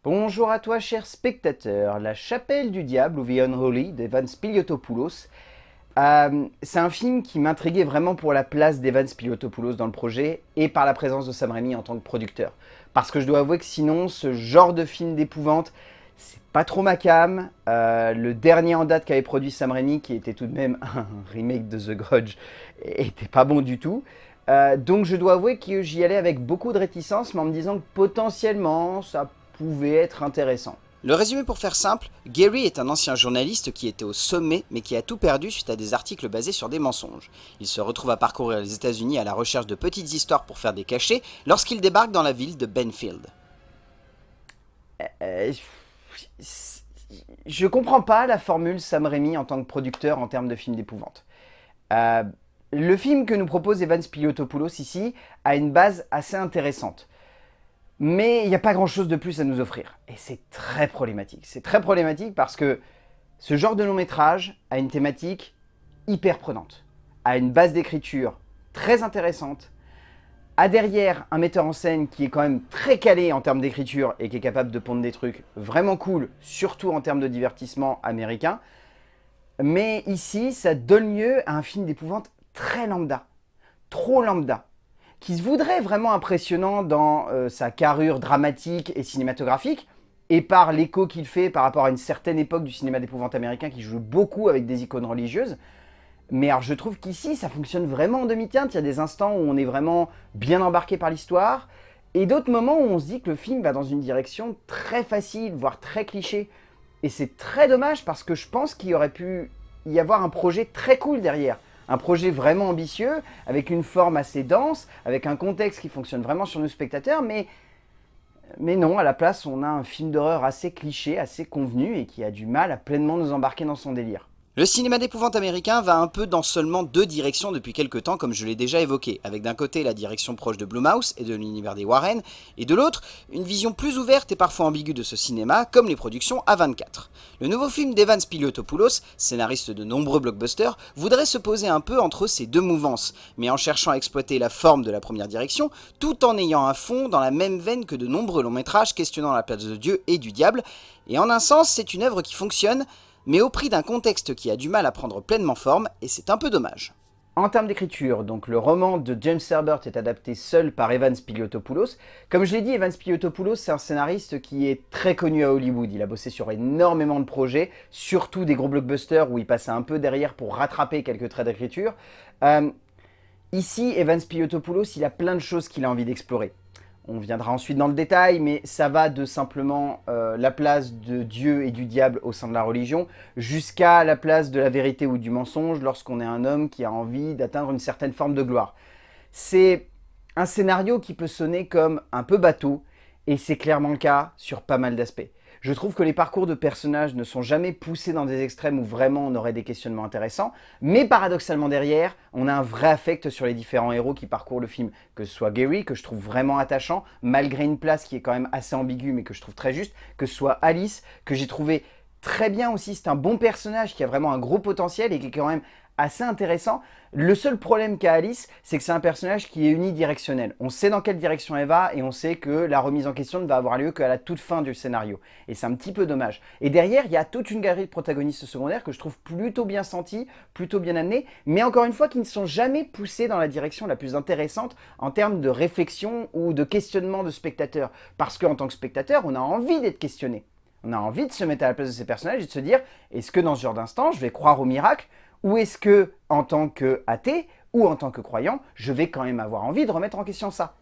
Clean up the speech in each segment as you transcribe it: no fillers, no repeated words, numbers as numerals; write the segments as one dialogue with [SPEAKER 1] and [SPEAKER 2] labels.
[SPEAKER 1] Bonjour à toi, cher spectateur. La chapelle du diable ou The Unholy d'Evan Spiliotopoulos. C'est un film qui m'intriguait vraiment pour la place d'Evan Spiliotopoulos dans le projet et par la présence de Sam Raimi en tant que producteur. Parce que je dois avouer que sinon, ce genre de film d'épouvante, c'est pas trop ma came. Le dernier en date qu'avait produit Sam Raimi, qui était tout de même un remake de The Grudge, était pas bon du tout. Donc je dois avouer que j'y allais avec beaucoup de réticence, mais en me disant que potentiellement ça pouvait être intéressant.
[SPEAKER 2] Le résumé pour faire simple, Gary est un ancien journaliste qui était au sommet mais qui a tout perdu suite à des articles basés sur des mensonges. Il se retrouve à parcourir les États-Unis à la recherche de petites histoires pour faire des cachets lorsqu'il débarque dans la ville de Benfield.
[SPEAKER 1] Euh, je comprends pas la formule Sam Raimi en tant que producteur en termes de film d'épouvante. Euh, le film que nous propose Evan Spiliotopoulos ici a une base assez intéressante. Mais il n'y a pas grand-chose de plus à nous offrir. Et c'est très problématique. C'est très problématique parce que ce genre de long métrage a une thématique hyper prenante, a une base d'écriture très intéressante, a derrière un metteur en scène qui est quand même très calé en termes d'écriture et qui est capable de pondre des trucs vraiment cool, surtout en termes de divertissement américain. Mais ici, ça donne lieu à un film d'épouvante très lambda, trop lambda, qui se voudrait vraiment impressionnant dans sa carrure dramatique et cinématographique, et par l'écho qu'il fait par rapport à une certaine époque du cinéma d'épouvante américain qui joue beaucoup avec des icônes religieuses. Mais alors je trouve qu'ici, ça fonctionne vraiment en demi-teinte. Il y a des instants où on est vraiment bien embarqué par l'histoire, et d'autres moments où on se dit que le film va dans une direction très facile, voire très cliché. Et c'est très dommage parce que je pense qu'il aurait pu y avoir un projet très cool derrière. Un projet vraiment ambitieux, avec une forme assez dense, avec un contexte qui fonctionne vraiment sur nos spectateurs, mais non, à la place, on a un film d'horreur assez cliché, assez convenu, et qui a du mal à pleinement nous embarquer dans son délire.
[SPEAKER 2] Le cinéma d'épouvante américain va un peu dans seulement deux directions depuis quelques temps comme je l'ai déjà évoqué, avec d'un côté la direction proche de Blumhouse et de l'univers des Warren, et de l'autre, une vision plus ouverte et parfois ambiguë de ce cinéma, comme les productions A24. Le nouveau film d'Evan Spiliotopoulos, scénariste de nombreux blockbusters, voudrait se poser un peu entre ces deux mouvances, mais en cherchant à exploiter la forme de la première direction, tout en ayant un fond dans la même veine que de nombreux longs métrages questionnant la place de Dieu et du diable, et en un sens, c'est une œuvre qui fonctionne, mais au prix d'un contexte qui a du mal à prendre pleinement forme, et c'est un peu dommage.
[SPEAKER 1] En termes d'écriture, donc le roman de James Herbert est adapté seul par Evan Spiliotopoulos. Comme je l'ai dit, Evan Spiliotopoulos, c'est un scénariste qui est très connu à Hollywood. Il a bossé sur énormément de projets, surtout des gros blockbusters où il passait un peu derrière pour rattraper quelques traits d'écriture. Ici, Evan Spiliotopoulos, il a plein de choses qu'il a envie d'explorer. On viendra ensuite dans le détail, mais ça va de simplement la place de Dieu et du diable au sein de la religion, jusqu'à la place de la vérité ou du mensonge lorsqu'on est un homme qui a envie d'atteindre une certaine forme de gloire. C'est un scénario qui peut sonner comme un peu bateau, et c'est clairement le cas sur pas mal d'aspects. Je trouve que les parcours de personnages ne sont jamais poussés dans des extrêmes où vraiment on aurait des questionnements intéressants, mais paradoxalement derrière, on a un vrai affect sur les différents héros qui parcourent le film, que ce soit Gary, que je trouve vraiment attachant, malgré une place qui est quand même assez ambiguë, mais que je trouve très juste, que ce soit Alice, que j'ai trouvé très bien aussi, c'est un bon personnage qui a vraiment un gros potentiel et qui est quand même assez intéressant. Le seul problème qu'a Alice, c'est que c'est un personnage qui est unidirectionnel. On sait dans quelle direction elle va et on sait que la remise en question ne va avoir lieu qu'à la toute fin du scénario. Et c'est un petit peu dommage. Et derrière, il y a toute une galerie de protagonistes secondaires que je trouve plutôt bien sentis, plutôt bien amenés, mais encore une fois qui ne sont jamais poussés dans la direction la plus intéressante en termes de réflexion ou de questionnement de spectateur. Parce qu'en tant que spectateur, on a envie d'être questionné. On a envie de se mettre à la place de ces personnages et de se dire, est-ce que dans ce genre d'instant, je vais croire au miracle? Ou est-ce que, en tant qu'athée ou en tant que croyant, je vais quand même avoir envie de remettre en question ça?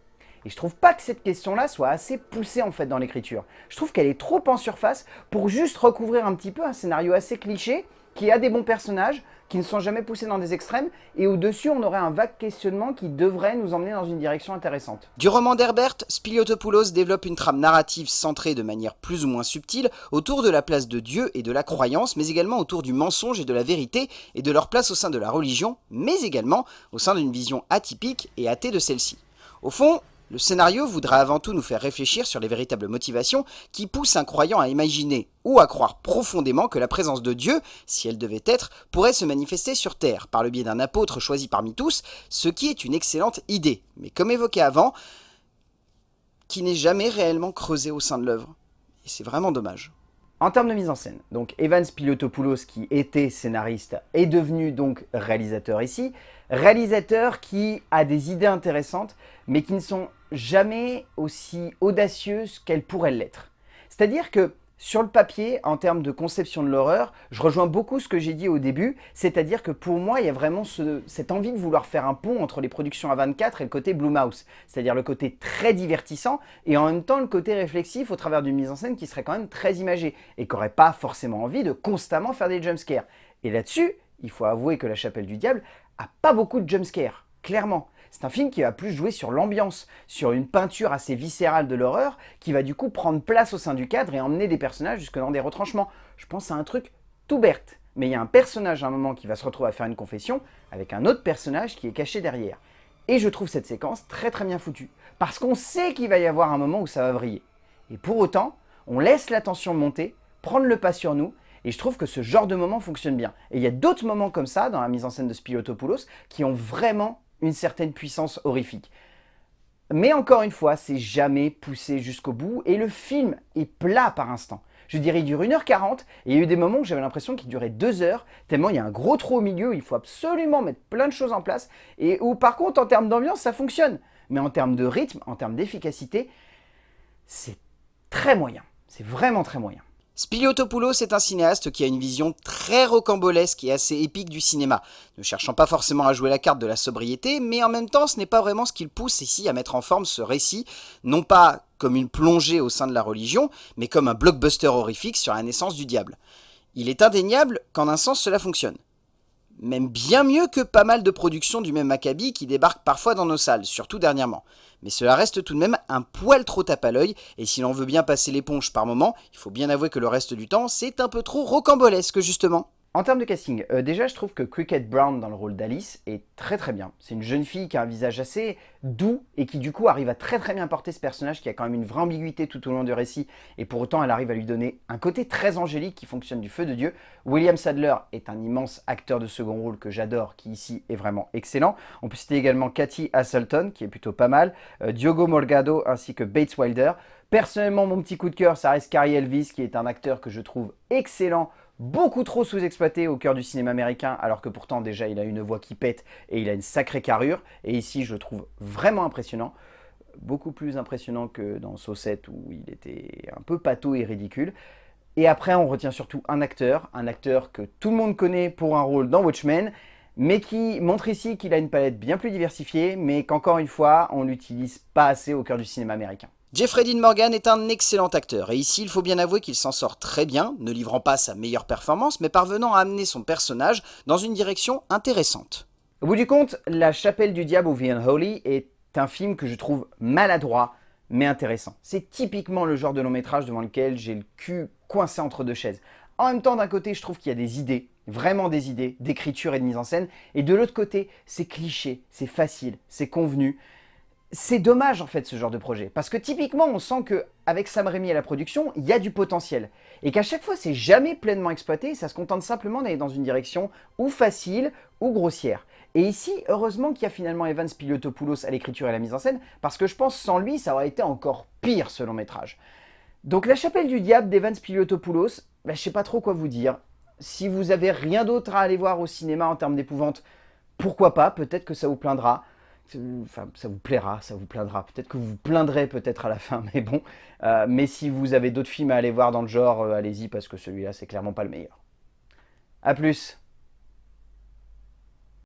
[SPEAKER 1] Et je trouve pas que cette question-là soit assez poussée en fait dans l'écriture. Je trouve qu'elle est trop en surface pour juste recouvrir un petit peu un scénario assez cliché qui a des bons personnages, qui ne sont jamais poussés dans des extrêmes, et au-dessus on aurait un vague questionnement qui devrait nous emmener dans une direction intéressante.
[SPEAKER 2] Du roman d'Herbert, Spiliotopoulos développe une trame narrative centrée de manière plus ou moins subtile autour de la place de Dieu et de la croyance, mais également autour du mensonge et de la vérité, et de leur place au sein de la religion, mais également au sein d'une vision atypique et athée de celle-ci. Au fond, le scénario voudra avant tout nous faire réfléchir sur les véritables motivations qui poussent un croyant à imaginer ou à croire profondément que la présence de Dieu, si elle devait être, pourrait se manifester sur Terre par le biais d'un apôtre choisi parmi tous, ce qui est une excellente idée, mais comme évoqué avant, qui n'est jamais réellement creusée au sein de l'œuvre. et c'est vraiment dommage.
[SPEAKER 1] En termes de mise en scène, donc Evans Piliotopoulos, qui était scénariste, est devenu donc réalisateur ici. Réalisateur qui a des idées intéressantes, mais qui ne sont jamais aussi audacieuses qu'elles pourraient l'être. C'est-à-dire que sur le papier, en termes de conception de l'horreur, je rejoins beaucoup ce que j'ai dit au début, c'est-à-dire que pour moi, il y a vraiment cette envie de vouloir faire un pont entre les productions A24 et le côté Blumhouse, c'est-à-dire le côté très divertissant et en même temps le côté réflexif au travers d'une mise en scène qui serait quand même très imagée et qui n'aurait pas forcément envie de constamment faire des jumpscares. Et là-dessus, il faut avouer que La Chapelle du Diable a pas beaucoup de jumpscares, clairement. C'est un film qui va plus jouer sur l'ambiance, sur une peinture assez viscérale de l'horreur, qui va du coup prendre place au sein du cadre et emmener des personnages jusque dans des retranchements. Je pense à un truc tout bête, mais il y a un personnage à un moment qui va se retrouver à faire une confession, avec un autre personnage qui est caché derrière. Et je trouve cette séquence très très bien foutue, parce qu'on sait qu'il va y avoir un moment où ça va vriller. Et pour autant, on laisse la tension monter, prendre le pas sur nous, et je trouve que ce genre de moment fonctionne bien. Et il y a d'autres moments comme ça, dans la mise en scène de Spiliotopoulos, qui ont vraiment une certaine puissance horrifique. Mais encore une fois, c'est jamais poussé jusqu'au bout et le film est plat par instant. Je dirais il dure 1h40 et il y a eu des moments où j'avais l'impression qu'il durait 2 heures, tellement il y a un gros trou au milieu, il faut absolument mettre plein de choses en place et où par contre en termes d'ambiance ça fonctionne. Mais en termes de rythme, en termes d'efficacité, c'est très moyen. C'est vraiment très moyen.
[SPEAKER 2] Spiliotopoulos est un cinéaste qui a une vision très rocambolesque et assez épique du cinéma, ne cherchant pas forcément à jouer la carte de la sobriété, mais en même temps ce n'est pas vraiment ce qui le pousse ici à mettre en forme ce récit, non pas comme une plongée au sein de la religion, mais comme un blockbuster horrifique sur la naissance du diable. Il est indéniable qu'en un sens cela fonctionne. Même bien mieux que pas mal de productions du même acabit qui débarquent parfois dans nos salles, surtout dernièrement. Mais cela reste tout de même un poil trop tape à l'œil, et si l'on veut bien passer l'éponge par moment, il faut bien avouer que le reste du temps, c'est un peu trop rocambolesque justement.
[SPEAKER 1] En termes de casting, déjà je trouve que Cricket Brown dans le rôle d'Alice est très très bien. C'est une jeune fille qui a un visage assez doux et qui du coup arrive à très très bien porter ce personnage qui a quand même une vraie ambiguïté tout au long du récit et pour autant elle arrive à lui donner un côté très angélique qui fonctionne du feu de Dieu. William Sadler est un immense acteur de second rôle que j'adore, qui ici est vraiment excellent. On peut citer également Cathy Hasselton qui est plutôt pas mal, Diogo Morgado ainsi que Bates Wilder. Personnellement mon petit coup de cœur ça reste Cary Elwes qui est un acteur que je trouve excellent, beaucoup trop sous-exploité au cœur du cinéma américain, alors que pourtant déjà il a une voix qui pète et il a une sacrée carrure. Et ici je le trouve vraiment impressionnant, beaucoup plus impressionnant que dans Saucette où il était un peu pâteau et ridicule. Et après on retient surtout un acteur que tout le monde connaît pour un rôle dans Watchmen, mais qui montre ici qu'il a une palette bien plus diversifiée, mais qu'encore une fois on l'utilise pas assez au cœur du cinéma américain.
[SPEAKER 2] Jeffrey Dean Morgan est un excellent acteur, et ici il faut bien avouer qu'il s'en sort très bien, ne livrant pas sa meilleure performance, mais parvenant à amener son personnage dans une direction intéressante.
[SPEAKER 1] Au bout du compte, La Chapelle du Diable ou The Unholy est un film que je trouve maladroit, mais intéressant. C'est typiquement le genre de long métrage devant lequel j'ai le cul coincé entre deux chaises. En même temps, d'un côté, je trouve qu'il y a des idées, vraiment des idées, d'écriture et de mise en scène, et de l'autre côté, c'est cliché, c'est facile, c'est convenu. C'est dommage en fait ce genre de projet, parce que typiquement on sent qu'avec Sam Raimi à la production, il y a du potentiel, et qu'à chaque fois c'est jamais pleinement exploité, ça se contente simplement d'aller dans une direction ou facile ou grossière. Et ici, heureusement qu'il y a finalement Evans Piliotopoulos à l'écriture et à la mise en scène, parce que je pense sans lui ça aurait été encore pire ce long métrage. Donc La Chapelle du Diable d'Evans Piliotopoulos, je sais pas trop quoi vous dire. Si vous avez rien d'autre à aller voir au cinéma en termes d'épouvante, pourquoi pas, peut-être que ça vous plaindra. Enfin, ça vous plaira, ça vous plaindra. Peut-être que vous vous plaindrez peut-être à la fin, mais bon. Mais si vous avez d'autres films à aller voir dans le genre, allez-y, parce que celui-là, c'est clairement pas le meilleur. A plus.